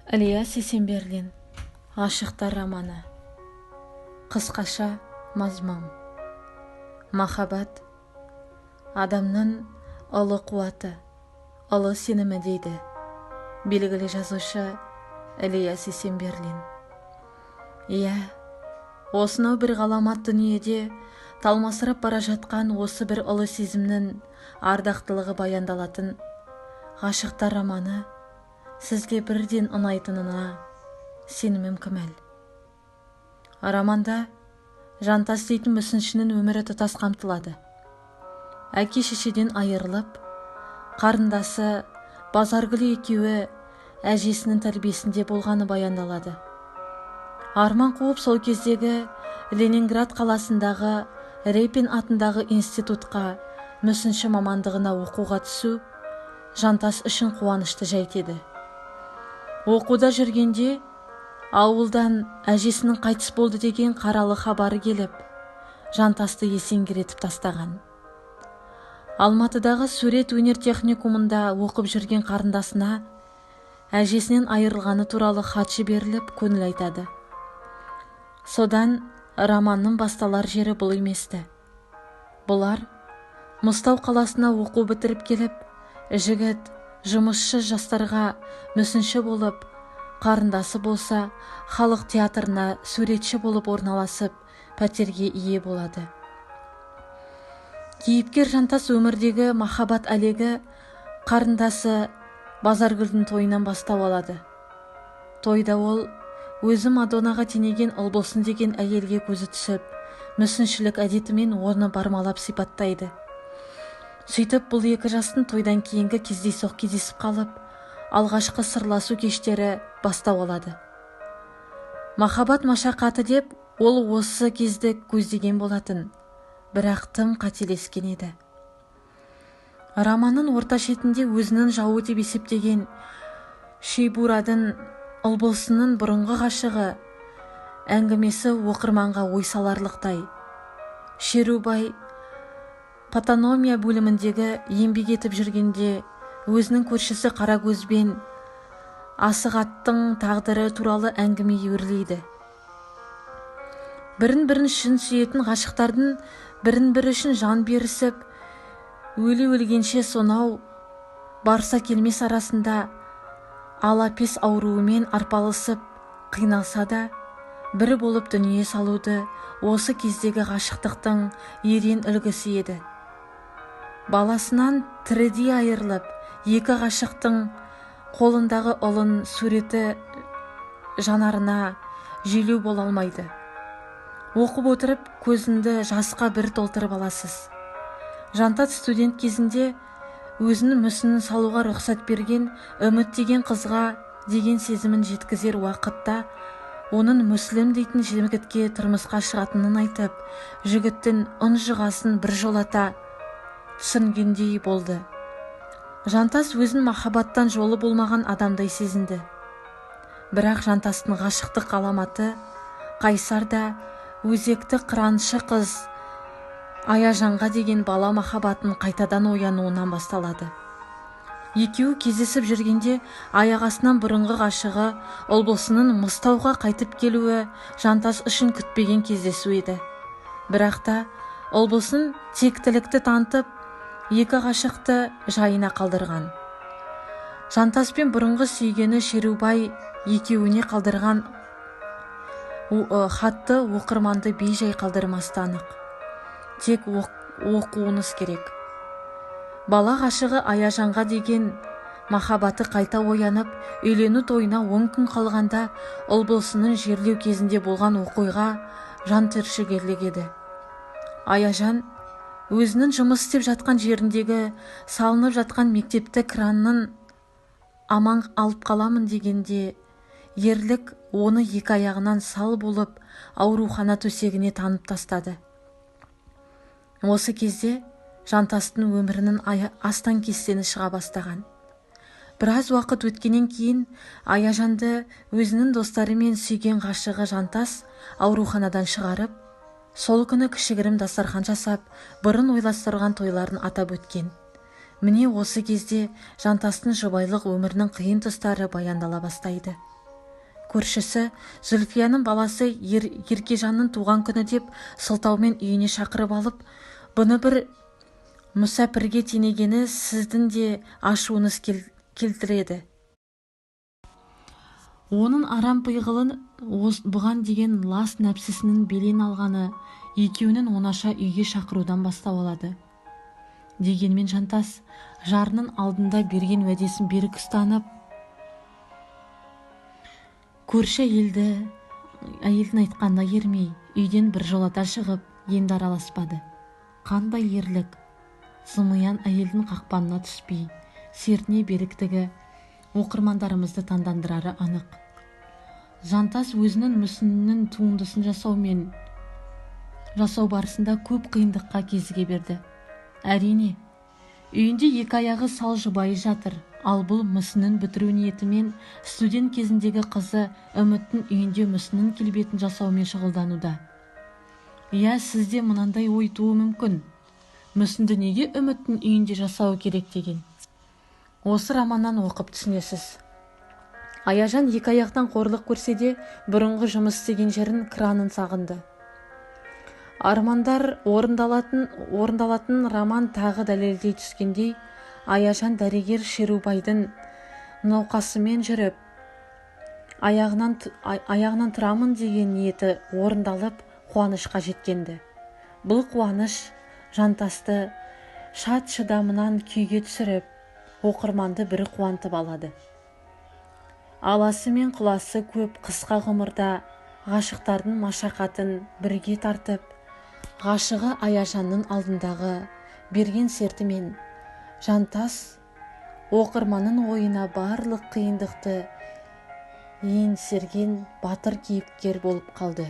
Ілияс Есенберлин. Ғашықтар романы. Қысқаша мазмұн. Махаббат адамның ұлы қуаты, ұлы сенімі дейді белгілі жазушы Ілияс Есенберлин. Иә, осынау бір ғаламат дүниеде талмасырап бара жатқан осы бір ұлы сезімнің ардақтылығы баяндалатын ғашықтар романы сізге бірден ұнайтынына сенімім кәміл. Романда Жантас дейтін мүсіншінің өмірі тұтас қамтылады. Әке шешеден айырылып, қарындасы Базаргүл екеуі әжесінің тәрбиесінде болғаны баяндалады. Арман қуып сол кездегі Ленинград қаласындағы Репин атындағы институтқа мүсінші мамандығына оқуға түсу Жантас үшін қуанышты жайт еді. Оқуда жүргенде ауылдан әжесінің қайтыс болды деген қаралы хабары келіп, Жантасты есеңгіретіп тастаған. Алматыдағы сурет өнер техникумында оқып жүрген қарындасына әжесінен айырылғаны туралы хат жіберіліп көңіл айтады. Содан романның басталар жері бұл еместі. Бұлар Мұзтау қаласына оқу бітіріп келіп, жігіт жұмысшы жастарға мүсінші болып, қарындасы болса халық театрына суретші болып орналасып, пәтерге ие болады. Кейіпкер Жантас өмірдегі махаббат әлегі қарындасы Базаргүлдің тойынан бастау алады. Тойда ол өзі Мадонаға теңеген ұлбосын деген әйелге көзі түсіп, мүсіншілік әдетімен оны бармалап сипаттайды. Сөйтіп бұл екі жастың тойдан кейінгі кездейсоқ кездесіп қалып, алғашқы сырласу кештері бастау алады. Махаббат машақаты деп ол осы кезді көздеген болатын, бірақ тым қателескен еді. Романның орта шетінде өзінің жауы деп есептеген Шейбурадың ұлбосының бұрынғы ғашығы әңгімесі оқырманға ой саларлықтай. Шерубай патономия бөліміндегі еңбек етіп жүргенде өзінің көршісі Қарагөзбен асығаттың тағдыры туралы әңгіме өрлейді. Бірін-бірін шын сүйетін ғашықтардың бірін-бірі үшін жан берісіп, өле-өлгенше сонау барса келмес арасында алапес ауруымен арпалысып қиналса да, бірі болып дүние салуды осы кездегі ғашықтықтың ерен үлгісі еді. Баласынан тірідей айырылып, екі ғашықтың қолындағы ұлын суреті жанарына желеу бола алмайды. Оқып отырып көзіңді жасқа бір толтырып аласыз. Жантас студент кезінде өзінің мүсінін салуға рұқсат берген үміт деген қызға деген сезімін жеткізер уақытта оның Мүслім дейтін жігітке тұрмысқа шығатынын айтып, жігіттің ұнжығасын біржолата түсінгендей болды. Жантас өзін махаббаттан жолы болмаған адамдай сезінді. Бірақ Жантастың ғашықтық ғаламаты қайсар да өзекті қыраншы қыз Аяжанға деген бала махаббатын қайтадан оянуынан басталады. Екеуі кездесіп жүргенде аяғасынан бұрынғы ғашығы ұлбосының Мұзтауға қайтып келуі Жантас үшін күтпеген кездесу еді. Бірақ та ұлбосын тектілікті танытып, екі ғашықты жайына қалдырған. Жантас пен бұрынғы сүйгені Шерубай екеуіне қалдырған хатты оқырманды бей-жай қалдырмасы анық. Тек оқуыңыз керек. Бала ғашығы Аяжанға деген махаббаты қайта оянып, үйлену тойына 10 күн қалғанда ұлбосының жерлеу кезінде болған оқиға жан түршігерлік еді. Аяжан өзінің жұмыс істеп жатқан жеріндегі салынып жатқан мектепті кранның аман алып қаламын дегенде, ерлік оны екі аяғынан сал болып аурухана төсегіне танып тастады. Осы кезде Жантастың өмірінің астан-кестені шыға бастаған. Біраз уақыт өткеннен кейін Аяжанды өзінің достары мен сүйген ғашығы Жантас ауруханадан шығарып, сол күні кішігірім дастархан жасап, бұрын ойластырған тойларын атап өткен. Міне осы кезде Жантастың жұбайлық өмірінің қиын тұстары баяндала бастайды. көршісі Зүлфияның баласы Еркежанның туған күні деп сылтаумен үйіне шақырып алып, бұны бір мүсәпірге тенегені сіздің де ашуыңыз келтіреді. Оның арам пиғылын бұған деген лас нәпсісінің белен алғаны екеуінің онаша үйге шақырудан бастау алады. Дегенмен Жантас жарының алдында берген уәдесін берік ұстанып, көрші әйелдің айтқанына ермей, үйден бір жолата шығып, енді араласпады. Қандай ерлік! Зымиян әйелдің қақпанына түспей, сертіне беріктігі оқырмандарымызды таңдандырары анық. Жантас өзінің мүсінінің туындысын жасау барысында көп қиындыққа кезіге берді. Әрине, үйінде екі аяғы сал жұбайы жатыр, ал бұл мүсінін бітіру ниетімен студент кезіндегі қызы Үміттің үйінде мүсіннің келбетін жасаумен шұғылдануда. Иә, сізде мынандай ой туы мүмкін. Мүсінді неге Үміттің үйінде жасау керек деген? Осы романнан оқып түсінесіз. Аяжан екі аяқтан қорлық көрсе де, бұрынғы жұмыс істеген жерін, кранын сағынды. Армандар орындалатын роман тағы дәлелдей түскендей, Аяжан дәрігер Шерубайдың науқасымен жүріп, аяғынан тұрамын деген ниеті орындалып, қуанышқа жеткенді. Бұл қуаныш Жантасты шат шыдамынан күйге түсіріп, оқырманды бір қуантып алады. Аласы мен құласы көп қысқа ғұмырда ғашықтардың машақатын бірге тартып, ғашығы Аяжанның алдындағы берген сертімен Жантас оқырманның ойына барлық қиындықты еңсерген батыр кейіпкер болып қалды.